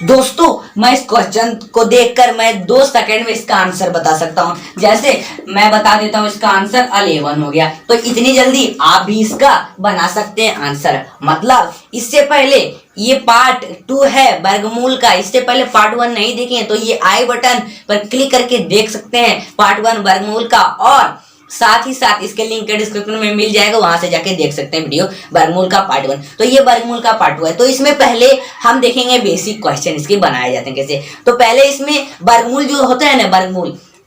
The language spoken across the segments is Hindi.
दोस्तों मैं इस क्वेश्चन को देखकर मैं 2 सेकंड में इसका आंसर बता सकता हूं। जैसे मैं बता देता हूं इसका आंसर 11 हो गया, तो इतनी जल्दी आप भी इसका बना सकते हैं आंसर। मतलब इससे पहले ये पार्ट 2 है वर्गमूल का, इससे पहले पार्ट 1 नहीं देखे तो ये आई बटन पर क्लिक करके देख सकते हैं पार्ट 1 वर्गमूल का, और साथ ही साथ इसके लिंक डिस्क्रिप्शन में मिल जाएगा, वहां से जाके देख सकते हैं वीडियो वर्गमूल का पार्ट 1। तो ये वर्गमूल का पार्ट 2 है। तो इसमें पहले हम देखेंगे बेसिक क्वेश्चन इसके बनाए जाते हैं कैसे। तो पहले इसमें वर्गमूल जो होता है ना,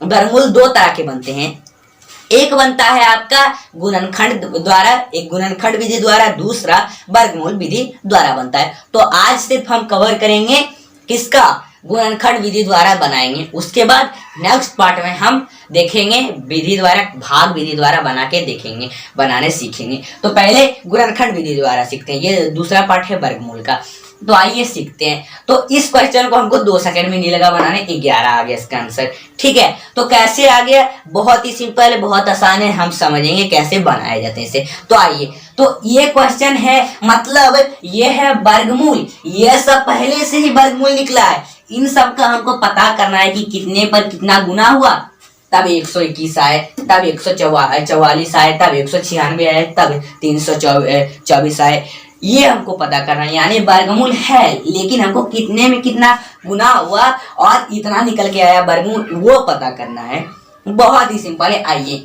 वर्गमूल 2 तरह के बनते हैं। एक बनता है आपका गुणनखंड द्वारा, एक गुणनखंड विधि द्वारा, दूसरा वर्गमूल विधि द्वारा बनता है। तो आज सिर्फ हम कवर करेंगे किसका, गुणनखंड विधि द्वारा बनाएंगे। उसके बाद नेक्स्ट पार्ट में हम देखेंगे विधि द्वारा, भाग विधि द्वारा बना के देखेंगे, बनाने सीखेंगे। तो पहले गुणनखंड विधि द्वारा सीखते हैं, ये दूसरा पार्ट है वर्गमूल का। तो आइए सीखते हैं। तो इस क्वेश्चन को हमको 2 सेकंड में नहीं लगा बनाने, 11 आ गया इसका आंसर। ठीक है, तो कैसे आ गया, बहुत ही सिंपल, बहुत आसान है, हम समझेंगे कैसे बनाए जाते हैं इसे। तो आइए, तो ये क्वेश्चन है, मतलब ये है वर्गमूल, ये सब पहले से ही वर्गमूल निकला है। इन सब का हमको पता करना है कि कितने पर कितना गुना हुआ, तब 121 आए, तब 144 आए, तब 196 आए, तब 324 आए। ये हमको पता करना है, यानी वर्गमूल है लेकिन हमको कितने में कितना गुना हुआ और इतना निकल के आया वर्गमूल, वो पता करना है। बहुत ही सिंपल है। आइए,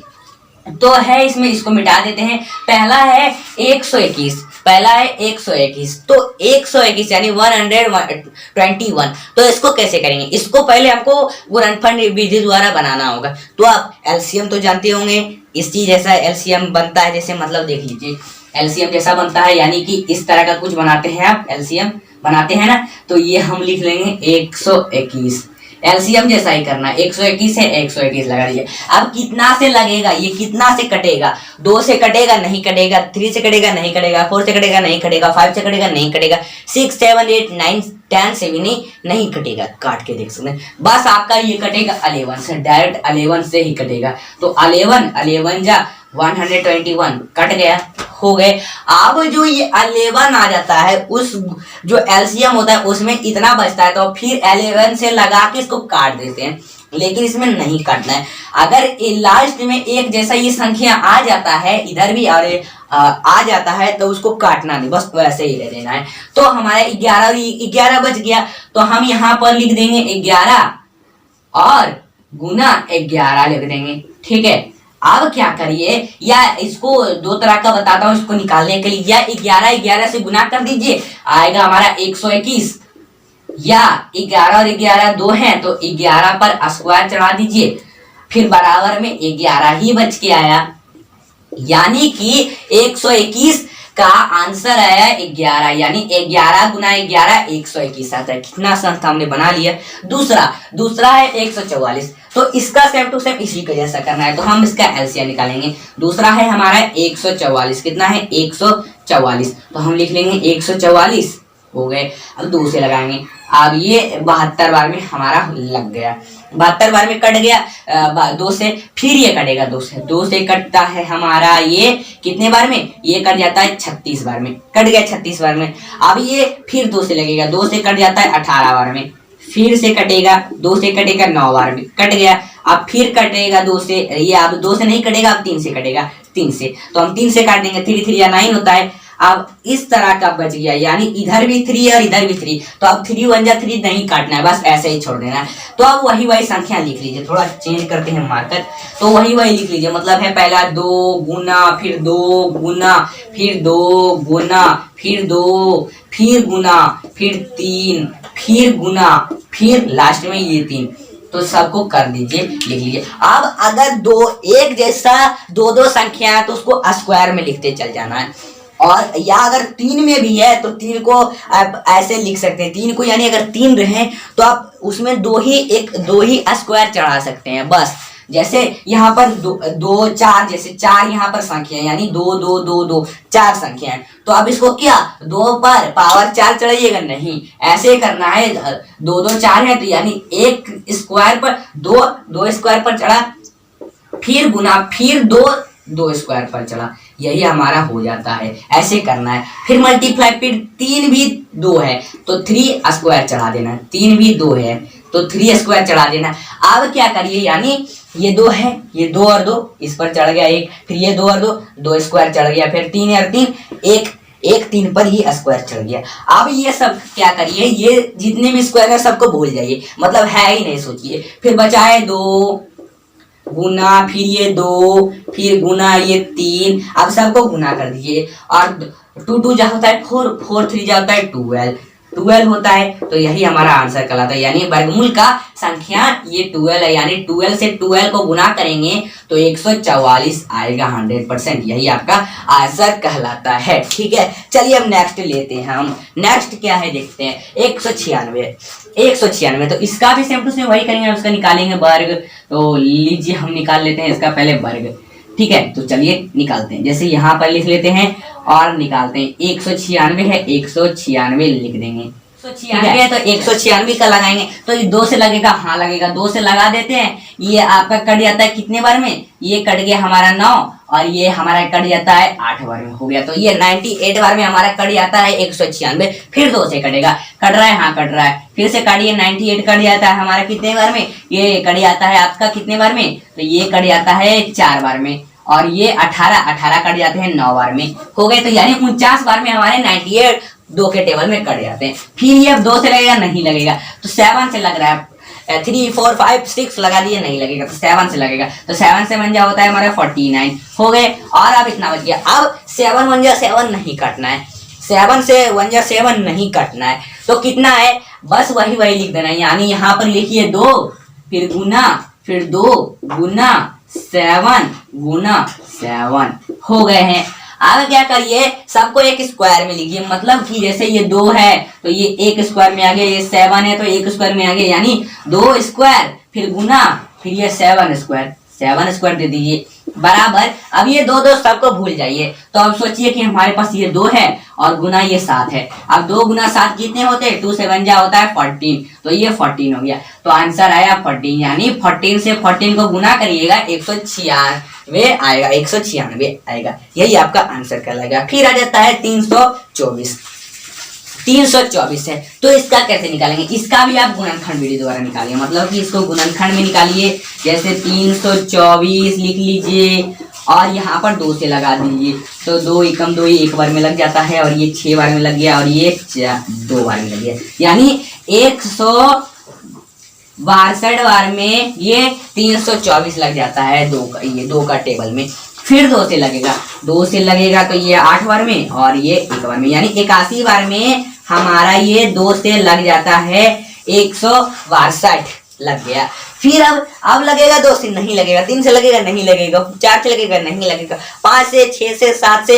तो है इसमें, इसको मिटा देते हैं। पहला है 121, पहला है 121, तो 121 यानी 121। तो इसको कैसे करेंगे, इसको पहले हमको गुणनखंड विधि द्वारा बनाना होगा। तो आप एलसीएम तो जानते होंगे, इस चीज जैसा एलसीएम बनता है, जैसे मतलब देख लीजिए एलसीएम जैसा बनता है, यानी कि इस तरह का कुछ बनाते हैं आप, एलसीएम बनाते हैं ना, तो ये हम लिख लेंगे 121। एलसीएम जैसा ही करना है, 121 है 121 लगा दीजिए। अब कितना से लगेगा, ये कितना से कटेगा, 2 से कटेगा नहीं कटेगा, 3 से कटेगा नहीं कटेगा, 4 से कटेगा नहीं कटेगा, 5 से कटेगा नहीं कटेगा, 6 7 8 9 10 से भी नहीं कटेगा। काट के देख सकते हैं, बस आपका ये कटेगा 11 से, डायरेक्ट 11 से ही कटेगा। तो 11 जा 121 कट गया, हो गए। अब जो ये 11 आ जाता है, उस जो एलसीएम होता है उसमें इतना बचता है, तो फिर 11 से लगा के इसको काट देते हैं, लेकिन इसमें नहीं काटना है। अगर लास्ट में एक जैसा ये संख्या आ जाता है इधर भी और आ जाता है, तो उसको काटना नहीं, बस वैसे ही रह देना है। तो हमारे 11 बच गया, तो हम यहाँ पर लिख देंगे 11 और गुना 11 लिख देंगे। ठीक है, अब क्या करिए, या इसको 2 तरह का बताता हूं इसको निकालने के लिए। या 11 से गुना कर दीजिए, आएगा हमारा 121, या 11 और 11 2 हैं, तो 11 पर स्क्वायर चढ़ा दीजिए, फिर बराबर में 11 ही बच के आया, यानी कि 121 का आंसर आया 11, यानी 11 गुना 11 121 आता है। कितना आसान हमने बना लिया। दूसरा है 144, तो इसका सेम टू सेम इसी के जैसा करना है, तो हम इसका एलसीएम निकालेंगे। दूसरा है हमारा 144, कितना है 144, तो हम लिख लेंगे 144, हो गए। अब 2 से लगाएंगे, अब ये 72 बार में हमारा लग गया, 72 बार में कट गया 2 से, फिर ये कटेगा 2 से कटता है हमारा ये कितने बार में, ये कट जाता है 36 बार में, कट गया 36 बार में। अब ये फिर 2 से लगेगा, 2 से कट जाता है 18 बार में, फिर से कटेगा 2 से कटेगा 9 बार में, कट गया। अब फिर कटेगा 2 से, ये अब 2 से नहीं कटेगा, अब 3 से कटेगा, 3 से, तो हम 3 से काट देंगे, 3 3 या 9 होता है। अब इस तरह का बच गया, यानी इधर भी 3 और इधर भी 3, तो अब 3 1 जा 3 नहीं काटना है, बस ऐसे ही छोड़ देना है। तो अब वही संख्या लिख लीजिए, थोड़ा चेंज करते हैं मार्कर, तो वही लिख लीजिए। मतलब है पहला 2 गुना, फिर 2 गुना, फिर 2 गुना, फिर 2, फिर गुना, फिर 3, फिर गुना, फिर लास्ट में ये 3, तो सबको कर दीजिए, लिख लीजिए। अब अगर एक जैसा 2 संख्या है तो उसको स्क्वायर में लिखते चल जाना है, और या अगर 3 में भी है तो 3 को आप ऐसे लिख सकते हैं। 3 को यानी अगर 3 रहे तो आप उसमें 2 ही स्क्वायर चढ़ा सकते हैं, बस। जैसे यहाँ पर 2 4, जैसे 4 यहाँ पर संख्या है, यानी 2 2 2 2 4 संख्या है, तो अब इसको क्या 2 पर पावर 4 चढ़ाइएगा, नहीं, ऐसे करना है। 2 2 4 है, तो यानी 1 स्क्वायर पर 2 स्क्वायर पर चढ़ा, फिर गुना, फिर 2 स्क्वायर पर चढ़ा, यही हमारा हो जाता है। ऐसे करना है। फिर मल्टीप्लाई, फिर 3 भी 2 है तो 3 स्क्वायर चढ़ा देना। 3 भी 2 है तो 3 स्क्वायर चढ़ा देना। अब क्या करिए, यानी ये 2 है, ये 2 और 2 इस पर चढ़ गया 1, फिर ये 2 और 2 2 स्क्वायर चढ़ गया, फिर 3 और 3 1 1 3 पर ये स्क्वायर चढ़ गया। अब ये सब क्या करिए, ये जितने भी स्क्वायर है सबको भूल जाइए, मतलब है ही नहीं, सोचिए। फिर बचा है 2 गुना, फिर ये 2, फिर गुना ये 3, अब सबको गुना कर दीजिए। और 2 2 जा होता है 4, 4 3 जा होता है 12, 12 होता है। तो यही हमारा आंसर कहलाता है, यानी वर्गमूल का संख्या ये 12 है, यानी 12 से 12 को गुना करेंगे तो 144 आएगा 100%। यही आपका आंसर कहलाता है। ठीक है, चलिए अब नेक्स्ट लेते हैं हम। नेक्स्ट क्या है देखते हैं, 196। 196 तो इसका भी सेम टू सेम वही करेंगे, उसका निकालेंगे वर्ग। तो लीजिए हम निकाल लेते हैं इसका पहले वर्ग। ठीक है, तो चलिए निकालते हैं। जैसे यहाँ पर लिख लेते हैं और निकालते हैं। 196 है, 196 लिख देंगे। 196 है तो 196 का लगाएंगे तो ये 2 से लगेगा, हाँ लगेगा, 2 से लगा देते हैं। ये आपका कट जाता है कितने बार में, ये कट गया हमारा 9 और ये हमारा कट जाता है 8 बार में, हो गया। तो ये 98 बार में हमारा कट जाता है 196। फिर 2 से कटेगा, कट रहा है, हाँ कट रहा है, फिर से काटिए। 98 कट जाता है हमारा कितने बार में, ये कट जाता है आपका कितने बार में, तो ये कट जाता है 4 बार में, और ये 18 कट जाते हैं 9 बार में, हो गए। तो यानी 49 बार में हमारे 98 2 के टेबल में कट जाते हैं। फिर ये अब 2 से लगेगा, नहीं लगेगा, तो 7 से लग रहा है। 3 4 5 6 लगा दिए, नहीं लगेगा, तो 7 से लगेगा। तो 7 से 1 जा होता है हमारा 49, हो गए। और अब इतना बच गया। अब 7 1 जा 7 नहीं काटना है, 7 से 1 जा 7 नहीं काटना है, तो कितना है, बस वही लिख देना है। यानी यहाँ पर लिखिए 2, फिर गुना, फिर 2 गुना 7 गुना 7, हो गए हैं। अब क्या करिए, सबको एक स्क्वायर में लिखिए, मतलब कि जैसे ये 2 है तो ये 1 स्क्वायर में आ गया, ये 7 है तो 1 स्क्वायर में आ गया, यानी 2 स्क्वायर, फिर गुना, फिर ये 7 स्क्वायर, 7 स्क्वायर दे दीजिए बराबर। अब ये 2 2 सबको भूल जाइए। तो अब सोचिए कि हमारे पास ये 2 है और गुना ये 7 है। अब 2 गुना 7 कितने होते हैं, 2 से 1 जा होता है 14, तो ये 14 हो गया। तो आंसर आया 14, यानी 14 से 14 को गुना करिएगा 196 आएगा, 196 आएगा। यही आपका आंसर कहलाएगा। फिर आ जाता है 324। 324 है तो इसका कैसे निकालेंगे, इसका भी आप गुणनखंड विधि द्वारा निकालिए, मतलब कि इसको गुणनखंड में निकालिए। जैसे 324 लिख लीजिए और यहाँ पर 2 से लगा दीजिए, तो 2 एकम 2 1 बार में लग जाता है, और ये 6 बार में लग गया, और ये 2 बार में लग गया, यानी 162 बार में ये 324 लग जाता है 2 का टेबल में। फिर 2 से लगेगा, 2 से लगेगा तो ये 8 बार में और ये 1 बार में, यानी 81 बार में हमारा ये 2 से लग जाता है 162 लग गया। फिर अब लगेगा 2 से, नहीं लगेगा, 3 से लगेगा, नहीं लगेगा, 4 से लगेगा, नहीं लगेगा, 5 से 6 से 7 से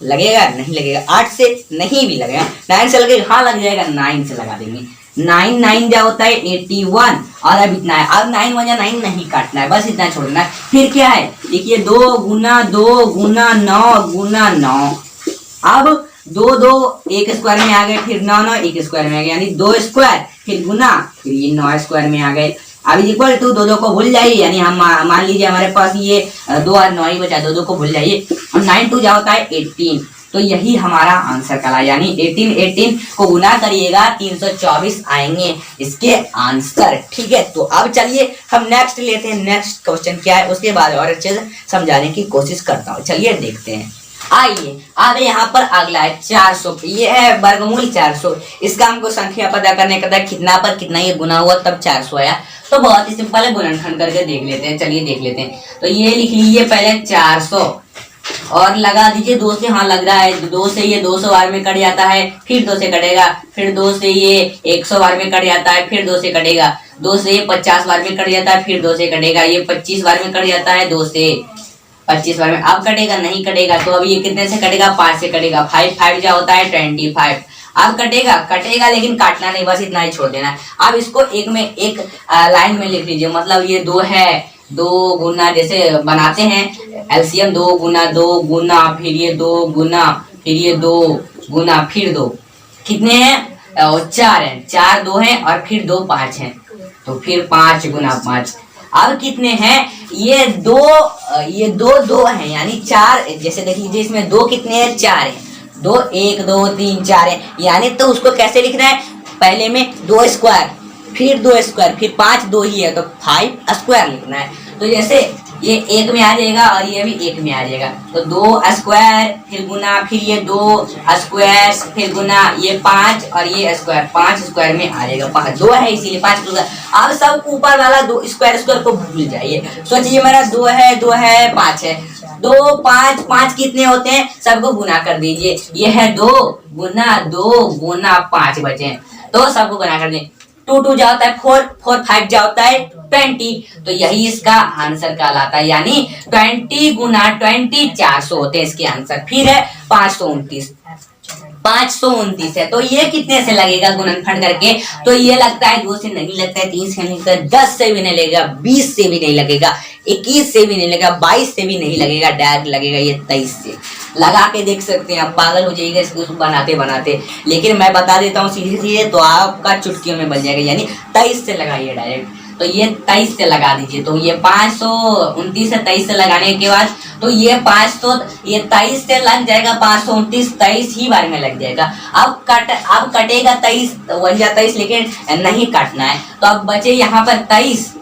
लगेगा, नहीं लगेगा, 8 से नहीं भी लगेगा, 9 से लगेगा, हाँ लग जाएगा, 9 से लगा देंगे। 9 9 जा होता है 81, और अब इतना है, अब 9 1 9 नहीं काटना है, बस इतना छोड़ना है। फिर क्या है, देखिए 2 गुना 9 गुना 9, अब 2 2 1 स्क्वायर में आ गए, फिर 9 9 1 स्क्वायर में आ गए, यानी 2 स्क्वायर, फिर गुना, फिर ये 9 स्क्वायर में आ गए। अब इक्वल टू 2 2 को भूल जाइए, यानी हम मान लीजिए हमारे पास ये 2 और 9 ही बचा, 2 2 को भूल जाइए, और 9 2 जा होता है 18। तो यही हमारा आंसर कहला, यानी 18 को गुना करिएगा 324 आएंगे इसके आंसर। ठीक है, तो अब चलिए हम नेक्स्ट लेते हैं। नेक्स्ट क्वेश्चन क्या है, उसके बाद और अच्छे से समझाने की कोशिश करता हूँ। चलिए देखते हैं। आइए अब यहाँ पर अगला है 400, ये है वर्गमूल 400। इसका हमको संख्या पता करने का था, कितना पर कितना ये गुना हुआ तब 400 आया। तो बहुत ही सिंपल है, गुणनखंड करके देख लेते हैं। चलिए देख लेते हैं। तो ये लिख लीजिए पहले 400 और लगा दीजिए 2 से, हाँ लग रहा है, 2 से ये 200 बार में कट जाता है, फिर 2 से कटेगा, फिर 2 से ये 100 बार में कट जाता है, फिर 2 से कटेगा, 2 से ये 50 बार में कट जाता है, फिर 2 से कटेगा, ये 25 बार में कट जाता है, 2 से 25 बार में। अब कटेगा, नहीं कटेगा, तो अब ये कितने से कटेगा, 5 से कटेगा, 5 5 जा होता है 25। अब कटेगा लेकिन काटना नहीं, बस इतना ही छोड़ देना है। अब इसको एक लाइन में लिख लीजिए, मतलब ये 2 है, 2 गुना, जैसे बनाते हैं एलसीएम, 2 गुना, फिर ये 2 गुना, फिर ये 2 गुना, फिर 2, कितने हैं, 4 हैं, 4 2 हैं, और फिर 2 5 हैं, तो फिर 5 गुना 5। अब कितने हैं, ये दो हैं, यानी 4, जैसे देख लीजिए इसमें 2 कितने हैं, 4 हैं, 2 1 2 3 4 है, यानी तो उसको कैसे लिखना है, पहले में 2 स्क्वायर, फिर 2 स्क्वायर, फिर 5, 2 ही है तो 5 स्क्वायर लिखना है। तो जैसे ये 1 में आ जाएगा और ये भी 1 में आ जाएगा, तो 2 स्क्वायर फिर गुना, फिर ये 2 स्क्वायर फिर गुना, ये 5 और ये स्क्वायर, 5 स्क्वायर में आ जाएगा 5, 2 है इसीलिए 5 स्क्वायर। अब सब ऊपर वाला 2 स्क्वायर को भूल जाइए, सोचिए मेरा 2 है 5 है, 2 5 5 कितने होते हैं, सबको गुना कर दीजिए, ये है 2 गुना 5 बचे, तो सबको गुना कर दें, 2 2 जाता है 4 4 5 जाता है 20, तो यही इसका आंसर कहलाता है, यानी 20 गुना 20 400 होते हैं इसके आंसर। फिर है 529 है, तो ये कितने से लगेगा गुणनफल करके, तो ये लगता है 2 से नहीं लगता है, 3 से नहीं लगता है, 10 से भी नहीं लगेगा, 20 से भी नहीं लगेगा, 21 से भी नहीं लगेगा, 22 से भी नहीं लगेगा, डायरेक्ट लगेगा ये 23 से। लगा के देख सकते हैं, आप पागल हो जाइएगा इसको बनाते बनाते, लेकिन मैं बता देता हूँ सीधे सीधे, तो आपका चुटकियों में बन जाएगा, यानी 23 से लगाइए डायरेक्ट, तो ये 23 से लगा दीजिए, तो ये 529 से 23 से लगाने के बाद, तो ये 23 से लग जाएगा, 529 23 ही बार में लग जाएगा। अब कटेगा 23, 23, लेकिन नहीं काटना है, तो अब बचे यहाँ पर 23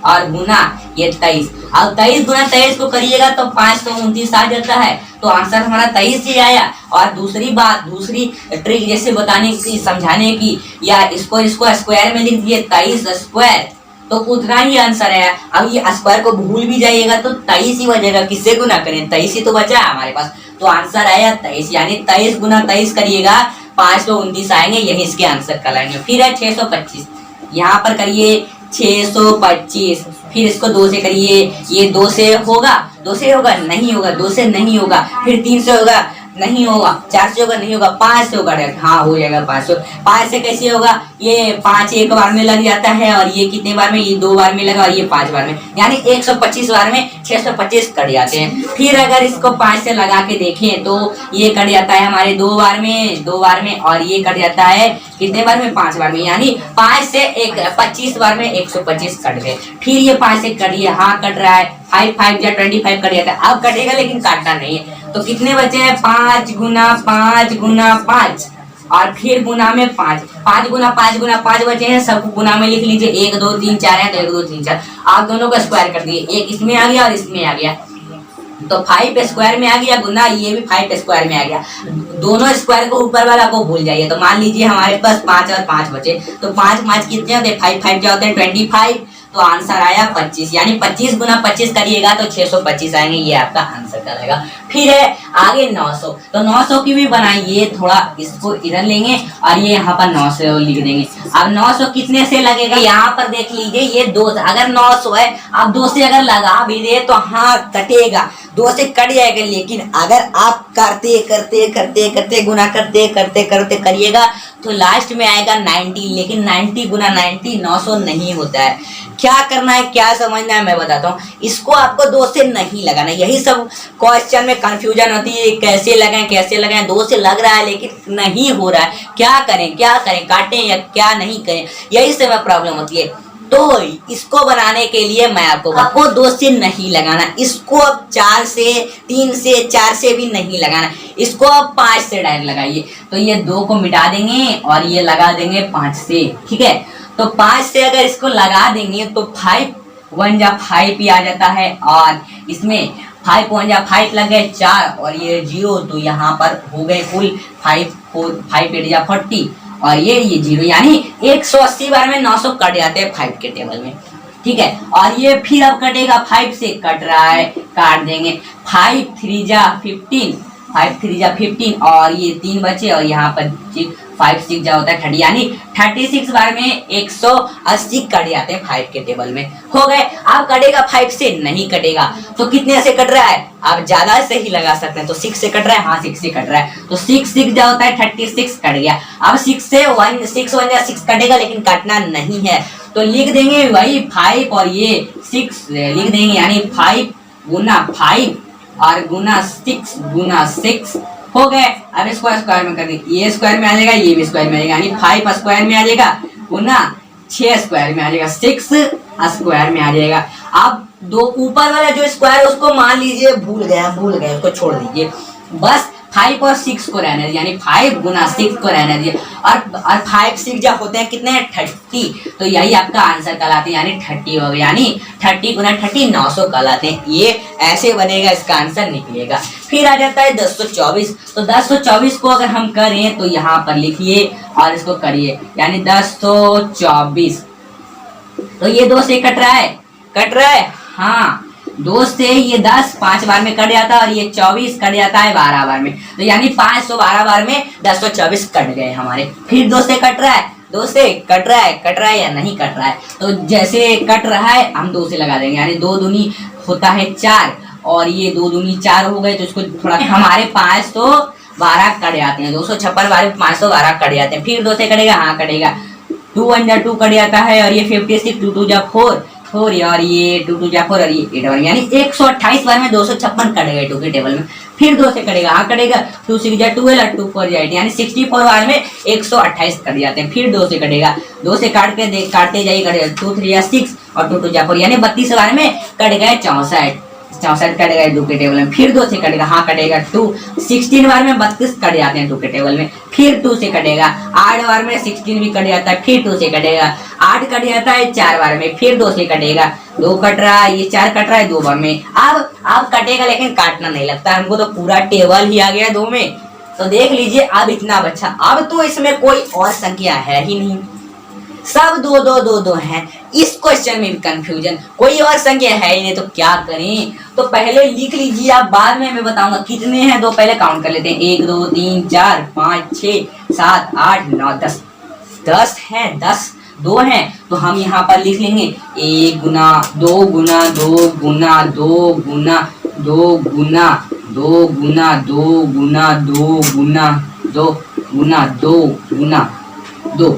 और गुना ये 23, अब 23 गुना 23 को करिएगा तो 529 आ जाता है, तो आंसर हमारा 23 ही आया। और दूसरी ट्रिक जैसे बताने की, समझाने की, या इसको स्क्वायर में लिख दिए 23 स्क्वायर, तो उतना ही आंसर है। अब ये स्क्वायर को भूल भी जाइएगा तो 23 ही बचेगा, किससे गुना करें, 23 ही तो बचा है हमारे पास, तो आंसर आया 23, यानी 23 गुना 23 करिएगा 529 आएंगे, यही इसके आंसर कहलाएंगे। फिर है 625, यहाँ पर करिए 625, फिर इसको 2 से करिए, ये 2 से होगा, नहीं होगा, 2 से नहीं होगा, फिर 3 से होगा, नहीं होगा, 4 से होगा, नहीं होगा, 5 से होगा, हाँ हो जाएगा 5 से कैसे होगा, ये 5 एक बार में लग जाता है, और ये कितने बार में, ये 2 बार में लगा, और ये 5 बार में, यानी 125 बार में 625 कट जाते हैं। फिर अगर इसको 5 से लगा के देखें तो ये कट जाता है हमारे 2 बार में, और ये कट जाता है कितने बार में, 5 बार में, यानी 5 से 25 बार में 125 कट गए। फिर ये 5 से कटिए, हाँ कट रहा है, 5 5 या 25 कट जाता है, अब कटेगा लेकिन काटना नहीं है, तो कितने बचे हैं, 5 गुना 5 और फिर गुना में 5 गुना 5 बचे हैं, सब गुना में लिख लीजिए, 1 2 3 4 है, तो 1 2 3 4, आप दोनों का स्क्वायर कर दिए, एक इसमें आ गया और इसमें आ गया, तो 5 स्क्वायर में आ गया गुना, ये भी 5 स्क्वायर में आ गया, दोनों स्क्वायर को ऊपर वाला को भूल जाइए। तो मान लीजिए हमारे पास 5 और 5 बचे, तो 5 कितने होते हैं, 5 5 क्या होते हैं 25, तो आंसर आया 25, यानी 25 गुना 25 करिएगा तो 625 आएंगे, ये आपका आंसर करेगा। फिर है आगे 900, तो 900 की भी बनाइए, थोड़ा इसको इधर लेंगे और ये यहाँ पर 900 लिख देंगे। अब 900 कितने से लगेगा, यहाँ पर देख लीजिए, ये 2, अगर 900 है, आप 2 से अगर लगा भी दे तो हाँ कटेगा, 2 से कट जाएगा, लेकिन अगर आप करते गुना करते करिएगा तो लास्ट में आएगा 90, लेकिन 90 गुना 90 900 नहीं होता है। क्या करना है, क्या समझना है, मैं बताता हूँ। इसको आपको 2 से नहीं लगाना, यही सब क्वेश्चन में कंफ्यूजन होती है, कैसे लगाएं, 2 से लग रहा है लेकिन नहीं हो रहा है, क्या करें, काटें या क्या नहीं करें, यही से प्रॉब्लम होती है। तो इसको बनाने के लिए मैं आपको 2 से नहीं लगाना, इसको अब 3 से 4 से भी नहीं लगाना, इसको अब 5 से डायरेक्ट लगाइए, तो ये 2 को मिटा देंगे और ये लगा देंगे 5 से, ठीक है। तो 5 से अगर इसको लगा देंगे तो 5 1 जा 5 ही आ जाता है, और इसमें 5 1 जा 5 लग गए 4 और ये 0, तो यहाँ पर हो गए कुल 5 8 जा 40 और ये 0, यानी 180 बार में 900 कट जाते हैं 5 के टेबल में, ठीक है। और ये फिर अब कटेगा 5 से, कट रहा है, काट देंगे, 5 3 जा 15 और ये 3 बचे, और यहाँ पर 5 6 जा होता है 30, यानी 36 बार में 180 कट जाते हैं 5 के टेबल में, हो गए। अब कटेगा 5 से, नहीं कटेगा, तो कितने से कट रहा है, आप ज्यादा से ही लगा सकते हैं, तो 6 से कट रहा है, हाँ 6 से कट रहा है, तो 6 6 जा होता है 36 कट गया। अब 6 से 1 6 कटेगा, लेकिन काटना नहीं है, तो लिख देंगे वही 5 और ये 6 लिख देंगे, यानी 5 गुना 5 और गुना 6 हो गए। अब इसको स्क्वायर में कर देंगे, ये स्क्वायर में आ जाएगा, ये भी स्क्वायर में आएगा, यानी 5 स्क्वायर में आ जाएगा गुना 6 स्क्वायर में आ जाएगा, 6 स्क्वायर में आ जाएगा। अब दो ऊपर वाला जो स्क्वायर है उसको मान लीजिए भूल गए उसको छोड़ दीजिए, बस 5 और 6 को रहने दीजिए, यानी 5 गुना 6 को रहने दीजिए। और 5 6 जब होते हैं कितने हैं 30, तो यही आपका आंसर कहलाते हैं, यानी 30 हो गया, यानी 30 गुना 30 900 कहलाते हैं। ये ऐसे बनेगा, इसका आंसर निकलेगा। फिर आ जाता है 1024, तो 1024 को अगर हम करें तो यहाँ पर लिखिए और इसको करिए, यानी 1024, तो ये 2 से कट रहा है, हाँ 2 से ये 10 5 बार में कट जाता है और ये 24 कट जाता है 12 बार में, तो यानी 512 बार में 1024 कट गए हमारे। फिर 2 से कट रहा है या नहीं कट रहा है, तो जैसे कट रहा है हम 2 से लगा देंगे, यानी 2 दूनी होता है 4 और ये 2 दूनी 4 हो गए, तो इसको थोड़ा हमारे 512 कट जाते हैं, 256 बार में 512 कट जाते हैं। फिर 2 से कटेगा, हाँ कटेगा, 2 1 जा 2 कट जाता है और ये 56 2 2 जा 4 और ये 2 2 जा 4 और ये 8 यानी 128 बार में 256 कट गए 2 के टेबल में। फिर 2 से कटेगा, हाँ कटेगा, 2 6 जा 12 और 2 4 जा 8, यानी 64 बार में 128 कट जाते हैं। फिर 2 से कटेगा, 2 से काटते जाइए, कटेगा 2 3 जा 6 और 2 2 जा 4, यानी 32 बार में कट गए 64 कट गए 2 के टेबल में। फिर 2 से कटेगा, हाँ कटेगा, 2 16 बार में 32 कट जाते हैं 2 के टेबल में। फिर 2 से कटेगा, 8 बार में 16 भी कट जाता है। फिर 2 से कटेगा, 8 कट जाता है 4 बार में। फिर 2 से कटेगा, 2 कट रहा है, ये 4 कट रहा है 2 बार में। अब कटेगा लेकिन काटना नहीं लगता हमको, तो पूरा टेबल ही आ गया 2 में। तो देख लीजिए अब इतना बच्चा, अब तो इसमें कोई और संख्या है ही नहीं, सब 2 2 2 2 हैं। इस क्वेश्चन में भी कंफ्यूजन, कोई और संख्या है ही नहीं, तो क्या करें? तो पहले लिख लीजिए, आप बाद में मैं बताऊंगा कितने हैं। दो पहले काउंट कर लेते हैं, 1 2 3 4 5 6 7 8 9 10, 10 हैं, 10 2 हैं, तो हम यहाँ पर लिख लेंगे 1 गुना 2 गुना 2 गुना 2 गुना 2 गुना 2 गुना 2 गुना 2 गुना 2 गुना 2 गुना 2।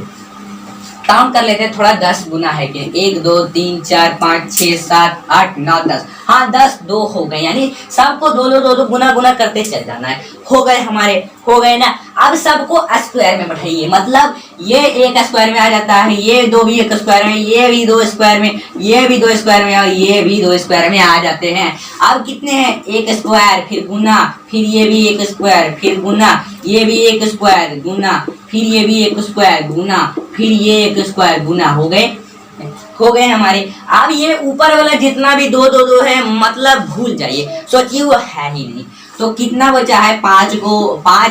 काउंट कर लेते हैं थोड़ा, 10 गुना है कि 1 2 3 4 5 6 7 8 9 10, हाँ 10 2 हो गए, यानी सबको 2 2 2 2 गुना गुना करते चल जाना है। हो गए हमारे, हो गए ना। अब सबको स्क्वायर में बैठाइए, मतलब ये 1 स्क्वायर में आ जाता है, ये 2 भी 1 स्क्वायर में, ये भी 2 स्क्वायर में, ये भी 2 स्क्वायर में और ये भी 2 स्क्वायर में आ जाते हैं। अब कितने हैं, 1 स्क्वायर, फिर गुना, फिर ये भी 1 स्क्वायर, फिर गुना, ये भी 1 स्क्वायर गुना, फिर ये भी 1 स्क्वायर गुना, फिर ये 1 स्क्वायर गुना, हो गए हमारे। अब ये ऊपर वाला जितना भी 2 2 2 है, मतलब भूल जाइए, सोचिए वो है ही नहीं। तो कितना बचा है, 5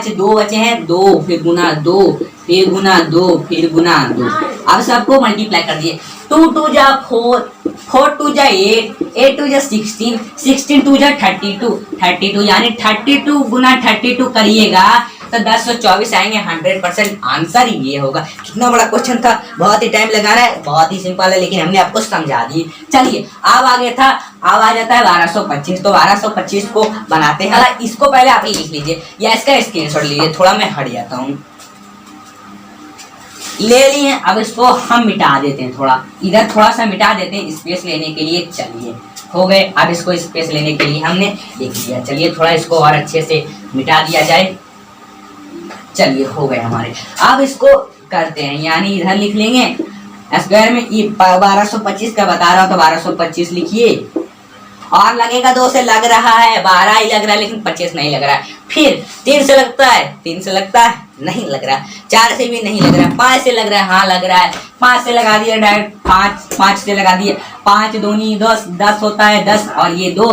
2 बचे हैं, 2 फिर गुना 2 फिर गुना 2 फिर गुना 2। अब सबको मल्टीप्लाई कर दिए, 2 2 जा 4 4 2 जा 8 8 2 जा 16 16 2 जा 32 यानी 32 गुना 32 करिएगा तो 1024 आएंगे। 100% आंसर ये होगा। कितना बड़ा क्वेश्चन था, बहुत ही टाइम लगाना है, बहुत ही सिंपल है, लेकिन हमने आपको समझा दी। चलिए अब आगे था, अब आ जाता है 1225। तो 1225 को बनाते हैं, इसको पहले आप लिख लीजिए या इसका स्क्रीनशॉट लीजिए, थोड़ा मैं हट जाता हूँ। ले लिए, अब इसको हम मिटा देते हैं, थोड़ा इधर थोड़ा सा मिटा देते हैं स्पेस लेने के लिए। चलिए हो गए, अब इसको स्पेस लेने के लिए हमने लिख लिया। चलिए थोड़ा इसको और अच्छे से मिटा दिया जाए। चलिए हो गए हमारे। अब इसको करते हैं, यानी इधर लिख लेंगे स्क्वायर में, ये 1225 का बता रहा हूँ तो 1225 लिखिए, और लगेगा 2 से लग रहा है, 12 ही लग रहा है, लेकिन 25 नहीं लग रहा है। फिर 3 से लगता है, 3 से लगता है, नहीं लग रहा है। 4 से भी नहीं लग रहा है, 5 से लग रहा है, हाँ लग रहा है। 5 से लगा दिया डायरेक्ट, 5 से लगा दिए, 5 दूनी 10 10 होता है 10, और ये 2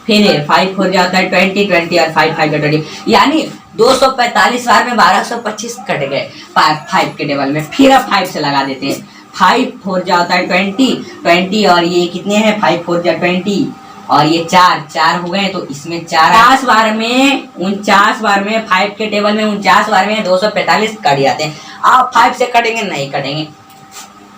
फिर 5 हो जाता है 20 20 और 5 5 20, यानी 245 बार में 1225 कट गए 5 के टेबल में। फिर अब 5 से लगा देते हैं, 5 4 जाता है 20 और ये कितने हैं, 5 4 जा 20 और ये 4 हो गए, तो इसमें 49 बार में 49 बार में 5 के टेबल में 49 बार में 245 कट जाते हैं। आप 5 से कटेंगे, नहीं कटेंगे।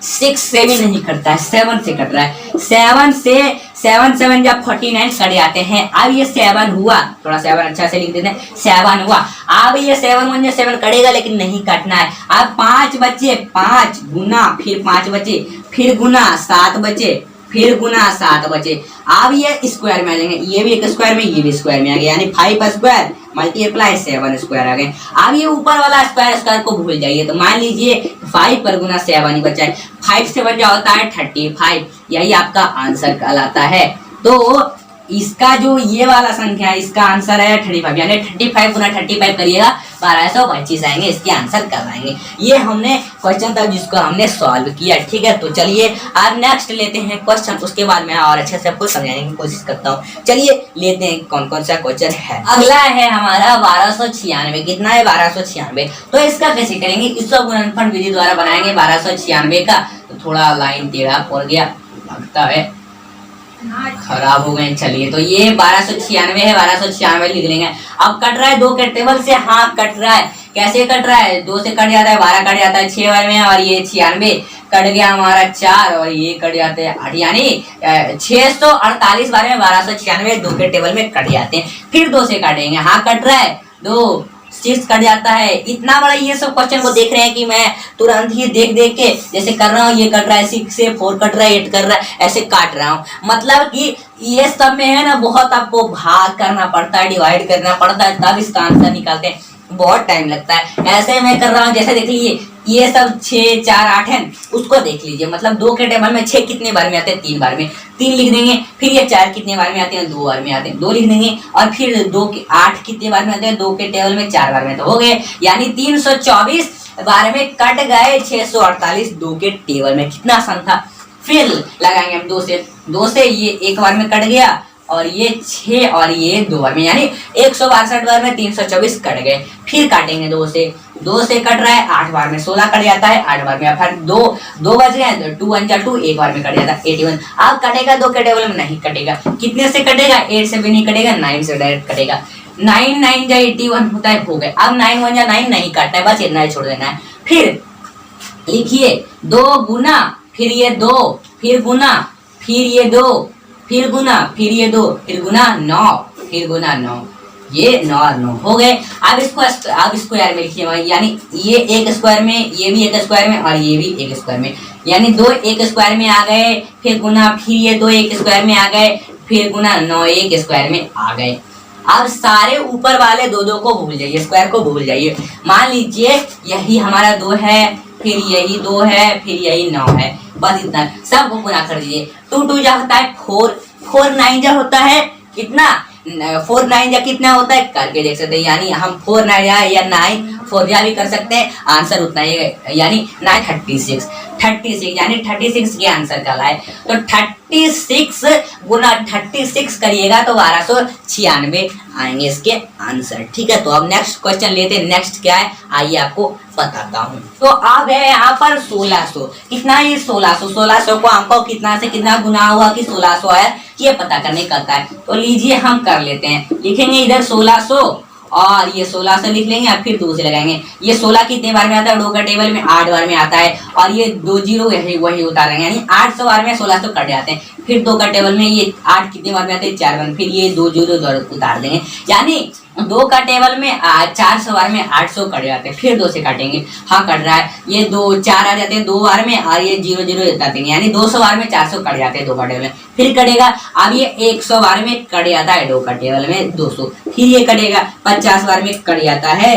6 से भी नहीं कटता है, 7 से कट रहा है। 7 से 7 जब 49 कट जाते हैं। अब ये 7 हुआ, थोड़ा 7 अच्छा से लिख देते हैं, 7 हुआ। अब ये 7 कटेगा, लेकिन नहीं काटना है। अब 5 बचे, 5 गुना, फिर 5 बचे, फिर गुना 7 बचे, फिर गुना 7 बचे। अब ये स्क्वायर में आ जाएंगे, ये भी एक स्क्वायर में, ये भी स्क्वायर में आ गया, यानी 5 स्क्वायर मल्टीप्लाई 7 स्क्वायर आ गए। अब ये ऊपर वाला स्क्वायर स्क्वायर को भूल जाइए, तो मान लीजिए 5 पर गुना 7 ही बचा है, 5 से बचा होता है 35, यही आपका आंसर कहलाता है। तो इसका जो ये वाला संख्या है इसका आंसर है 35, यानी 35 गुना 35 करिएगा 1225 आएंगे, इसके आंसर कर आएंगे। ये हमने क्वेश्चन था जिसको हमने सॉल्व किया, ठीक है। तो चलिए अब नेक्स्ट लेते हैं क्वेश्चन, उसके बाद मैं और अच्छे से आपको समझाने की कोशिश करता हूँ। चलिए लेते हैं कौन कौन सा क्वेश्चन है। अगला है हमारा 1296, कितना है 1296। तो इसका कैसे करेंगे, इसको गुणनफल विधि द्वारा बनाएंगे 1296 का। तो थोड़ा लाइन टेढ़ा पड़ गया लगता है, खराब हो गए। चलिए तो ये 1296 है, 1296 लिख लेंगे। अब कट रहा है 2 के टेबल से, हाँ कट रहा है। कैसे कट रहा है, 2 से कट जाता है 12 कट जाता है 6 बार में, और ये 96 कट गया हमारा 4, और ये कट जाते हैं 8, यानी 648 बार में 1296 2 के टेबल में कट जाते हैं। फिर 2 से काटेंगे, हाँ कट रहा है 2, 6 कट जाता है। इतना बड़ा ये सब क्वेश्चन को देख रहे हैं कि मैं तुरंत ही देख देख के जैसे कर रहा हूँ, ये कट रहा है 6 से 4 कट रहा है 8 कर रहा है, ऐसे काट रहा हूँ। मतलब कि ये सब में है ना बहुत आपको भाग करना पड़ता है, डिवाइड करना पड़ता है, तब इसका आंसर निकालते हैं, बहुत टाइम लगता है। ऐसे मैं कर रहा हूँ, जैसे देख लीजिए ये सब 6 4 8 है, उसको देख लीजिए। मतलब 2 के टेबल में 6 कितने बार में आते हैं, 3 बार में, 3 लिख देंगे। फिर ये 4 कितने बार में आते हैं, 2 बार में आते हैं, 2 लिख देंगे। और फिर 2 के 8 कितने बार में आते हैं, 2 के टेबल में 4 बार में, तो हो गए, यानी 324 बार में कट गए 648 2 के टेबल में। कितना आसान था। फिर लगाएंगे हम 2 से ये एक बार में कट गया, और ये 6 और ये 2 बार में, यानी 162 बार में 324 कट गए। फिर काटेंगे 2 से कट रहा है 8 बार में, 16 कट जाता है 8 बार में। फिर 2 बच गए, 2 1 जा 2, एक बार में कट जाता है 81। अब कटेगा 2 के टेबल में, नहीं कटेगा। कितने से कटेगा, 8 से भी नहीं कटेगा, 9 से डायरेक्ट कटेगा। 9 9 जा 81 होता है, हो गए। अब 9 1 जा 9 नहीं काटना है, बस इतना ही छोड़ देना है। फिर लिखिए 2 गुना, फिर ये 2, फिर गुना, फिर ये 2, फिर गुना, फिर ये 2, फिर गुना 9, फिर गुना 9, ये 9 और 9 हो गए। अब इसको यार में लिखिए, यानी ये एक स्क्वायर में, ये भी एक स्क्वायर में, और ये भी एक स्क्वायर में, यानी 2 एक स्क्वायर में आ गए। फिर गुना, फिर ये 2 एक स्क्वायर में आ गए, फिर गुना 9 एक स्क्वायर में आ गए। अब सारे ऊपर वाले 2 को भूल जाइए, स्क्वायर को भूल जाइए। मान लीजिए यही हमारा 2 है, फिर यही 2 है, फिर यही 9 है, बस इतना सबको गुना कर दीजिए। 2 2 जा होता है 4, 4 9 जा होता है कितना, 4 9 जा कितना होता है, करके देख सकते हैं। यानी हम 4 9 या 9 4 जा भी कर सकते हैं, आंसर उतना ही है, यानी 9 36, यानी 36 के आंसर का लाए। तो 36 गुना 36 करिएगा तो 1296 आएंगे इसके आंसर, ठीक है। तो अब नेक्स्ट क्वेश्चन लेते हैं। नेक्स्ट क्या है आइए आपको बताता हूँ। तो अब है यहाँ पर 1600, कितना है ये 1600 को हमको कितना से कितना गुना हुआ कि 1600 है, ये पता करने का है। तो लीजिए हम कर लेते हैं, लिखेंगे इधर 1600 और ये 16 से लिख लेंगे, और फिर 2 से लगाएंगे। ये 16 कितने बार में आता है, 2 का टेबल में 8 बार में आता है, और ये 2 0 वही उतारेंगे, यानी 800 बार में 1600 कट जाते हैं। फिर 2 का टेबल में ये 8 कितने बार में आते हैं, 4 बार, फिर ये 2 0 उतार देंगे, यानी 2 का टेबल में 400 बार में 800 कट जाते हैं। फिर 2 से काटेंगे, हाँ कट रहा है, ये 2 4 आ जाते हैं 2 बार में, और ये 0 0 उतार देंगे, यानी 200 बार में 400 कट जाते हैं 2 का टेबल में। फिर कटेगा, अब ये 100 बार में कट जाता है 2 का टेबल में 200, फिर ये कटेगा 50 बार में कट जाता है।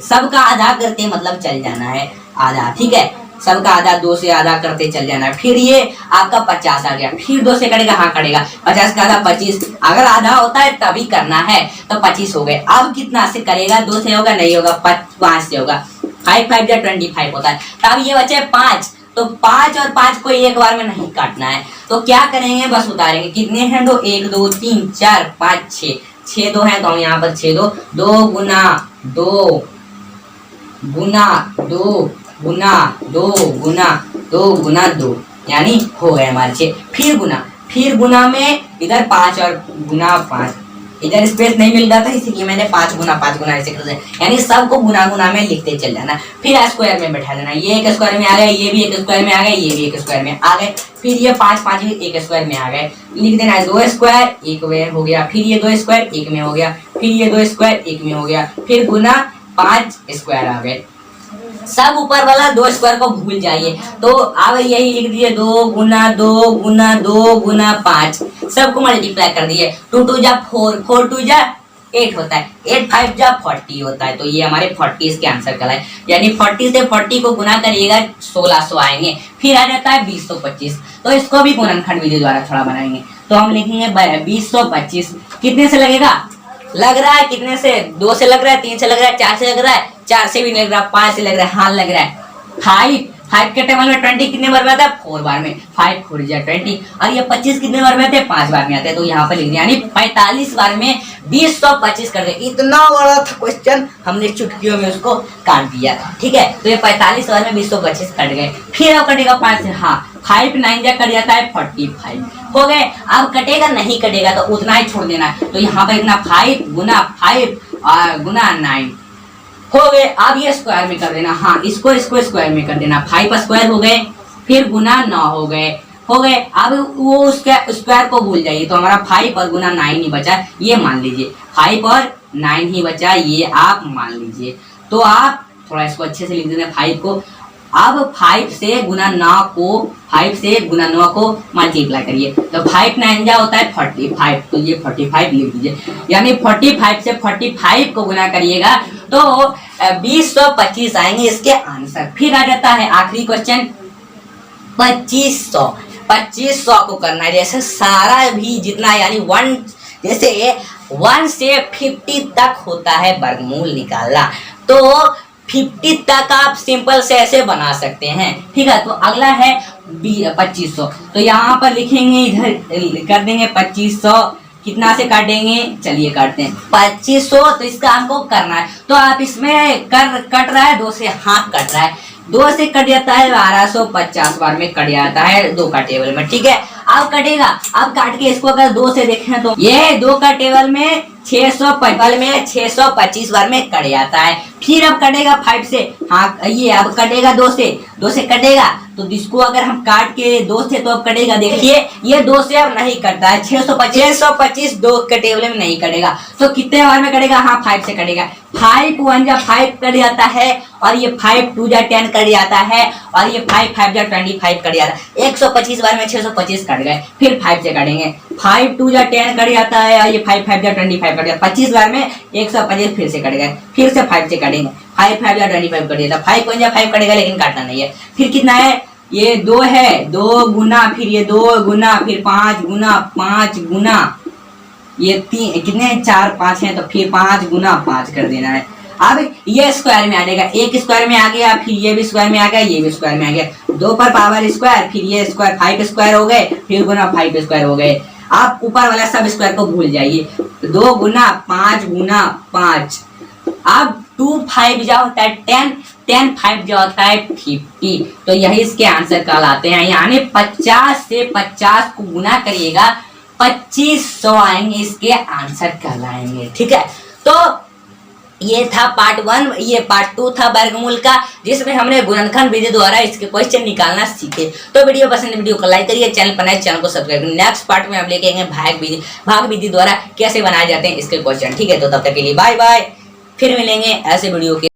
सबका आधा करते मतलब चल जाना है, आधा, ठीक है, सबका आधा 2 से आधा करते चल जाना है। फिर ये आपका 50 आ गया, फिर 2 से कटेगा, हाँ कटेगा, 50 का आधा 25, अगर आधा होता है तभी करना है, तो 25 हो गए। अब कितना से करेगा, 2 से होगा, नहीं होगा, 5 से होगा, 5 5 या 25 होता है। तब ये बचे 5, तो 5 और 5 को एक बार में नहीं काटना है, तो क्या करेंगे, बस उतारेंगे। कितने हैं 2, 1 2 3 4 5 6 2 है, तो यहाँ पर 6 2 गुना 2 गुना 2 गुना 2 गुना 2 गुना 2, यानी हो गए हमारे 6। फिर गुना में इधर 5 और गुना 5, इधर स्पेस नहीं मिल रहा था इसीलिए मैंने 5 गुना ऐसे कर दिया, यानी सबको गुना में लिखते चल जाना। फिर स्क्वायर में बैठा देना, ये एक स्क्वायर में आ गए, ये भी एक स्क्वायर में आ गए, ये भी एक स्क्वायर में आ गए, फिर ये 5 5 भी एक स्क्वायर में आ गए। लिख देना है 2 स्क्वायर 1 में हो गया, फिर ये 2 स्क्वायर 1 में हो गया, फिर ये 2 स्क्वायर 1 में हो गया, फिर गुना 5 स्क्वायर आ गए। सब ऊपर वाला 2 स्क्वायर को भूल जाइए। तो अब यही लिख दिए 2 गुना 2 गुना 2 गुना 5, सबको मल्टीप्लाई कर दिए। 2 2 जा 4, 4 2 जा 8 होता है, 8 5 जा 40 होता है। तो ये हमारे 40 इसके आंसर का है, यानी 40 से 40 को गुना करिएगा 1600 आएंगे। फिर आ जाता है 2025, तो इसको भी गुणनखंड विधि द्वारा थोड़ा बनाएंगे। तो हम लिखेंगे 2025 कितने से लगेगा, लग रहा है कितने से, 2 से लग रहा है, 3 से लग रहा है, 4 से लग रहा है, 4 से भी लग रहा है, 5 से लग रहा है, हाँ लग रहा है। 5 के टेबल में 20 कितने बार में आता है, 4 बार में, 5 4 20। और ये 25 कितने बार में आते हैं, 5 बार में आते हैं। तो यहाँ पर लिख दिया, यानी 45 बार में 2025 कर दे। इतना बड़ा था क्वेश्चन, हमने चुटकियों में उसको काट दिया, ठीक है। तो ये 45 बार में 2025 कट गए। फिर अब कटेगा 5 से, हाँ 5 9 जा कट जाता है 45 हो गए। अब कटेगा नहीं कटेगा तो उतना ही छोड़ देना। तो यहाँ पर इतना 5 गुना 5 गुना 9 हो गए। अब ये स्क्वायर में कर देना, हाँ इसको स्क्वायर में कर देना, 5 स्क्वायर हो गए, फिर गुना 9 हो गए। अब वो उसके स्क्वायर को भूल जाइए। तो हमारा 5 और गुना 9 ही बचा, ये मान लीजिए 5 और 9 ही बचा, ये आप मान लीजिए। तो आप थोड़ा इसको अच्छे से लिख देना 5 को। अब 5 से गुना 9 को मल्टीप्लाई करिए। तो 5 9 जा होता है 45, तो ये 45 लिख दीजिए। यानी 45 से 45 को गुना करिएगा तो 2025 आएंगे इसके आंसर। फिर आ जाता है आखिरी क्वेश्चन 2500 को करना है। जैसे सारा भी जितना, यानी 1 जैसे 1 से 50 तक होता है वर्गमूल निकालना, तो 50 तक आप सिंपल से ऐसे बना सकते हैं, ठीक है। तो अगला है 2500, तो यहाँ पर लिखेंगे, इधर कर देंगे 2500, कितना से काटेंगे, चलिए काटते हैं 2500। तो इसका हमको करना है, तो आप इसमें कट रहा है 2 से, हाथ कट रहा है, 2 से कट जाता है 1250 बार में कट जाता है 2 का टेबल में, ठीक है। अब कटेगा, अब काट के इसको अगर 2 से देखें तो ये 2 का टेबल में 625 बार में कट जाता है। फिर अब कटेगा 5 से, हाँ ये अब कटेगा 2 से कटेगा। तो इसको अगर हम काट के 2 से, तो अब कटेगा, देखिए ये 2 से अब नहीं कटता है, 625 2 के टेबल में नहीं कटेगा। तो कितने बार में कटेगा, हाँ 5 से कटेगा। 5 1 जा 5 कट जाता है, और ये 5 2 जा 10 कट जाता है, और ये 5 5 जा 25 कट जाता है। 125 बार में 625 कट गए। फिर 5 से कटेंगे, 5 2 जा 10 कट जाता है, और ये 5 5 जा 25 कट जाता है। 25 बार में 125 फिर से कट गए। फिर से 5 से कटेंगे, 5 5 जा 25 कट जाता है। 5 1 जा 5 कटेगा, लेकिन काटना नहीं है। फिर कितना है, ये 2 है, 2 गुना, फिर ये 2 गुना, फिर 5 गुना, ये 3 कितने 4 5 हैं, तो फिर 5 गुना 5 कर देना है। अब ये स्क्वायर में आ जाएगा, एक स्क्वायर में आ गया, फिर ये भी स्क्वायर में आ गया, ये भी स्क्वायर में आ गया, 2 पर पावर स्क्वायर, फिर ये स्क्वायर 5 स्क्वायर हो गए, फिर गुना 5 स्क्वायर हो गए। आप ऊपर वाला सब स्क्वायर को भूल जाइए। 2 गुना 5 गुना 5, अब 2 5 जा होता है 10 5 जा होता है 50। तो यही इसके आंसर कहलाते हैं। यानी 50 से 50 को गुना करिएगा, 2500 आएंगे, इसके आंसर कहलाएंगे, ठीक है। तो ये था पार्ट 1, ये पार्ट 2 था वर्गमूल का, जिसमें हमने गुणनखंड विधि द्वारा इसके क्वेश्चन निकालना सीखे। तो वीडियो पसंद है, वीडियो को लाइक करिए, चैनल पर नए चैनल को सब्सक्राइब करिए। नेक्स्ट पार्ट में हम लेके आएंगे भाग विधि द्वारा कैसे बनाए जाते हैं इसके क्वेश्चन, ठीक है। तो तब तक के लिए बाय बाय, फिर मिलेंगे ऐसे वीडियो के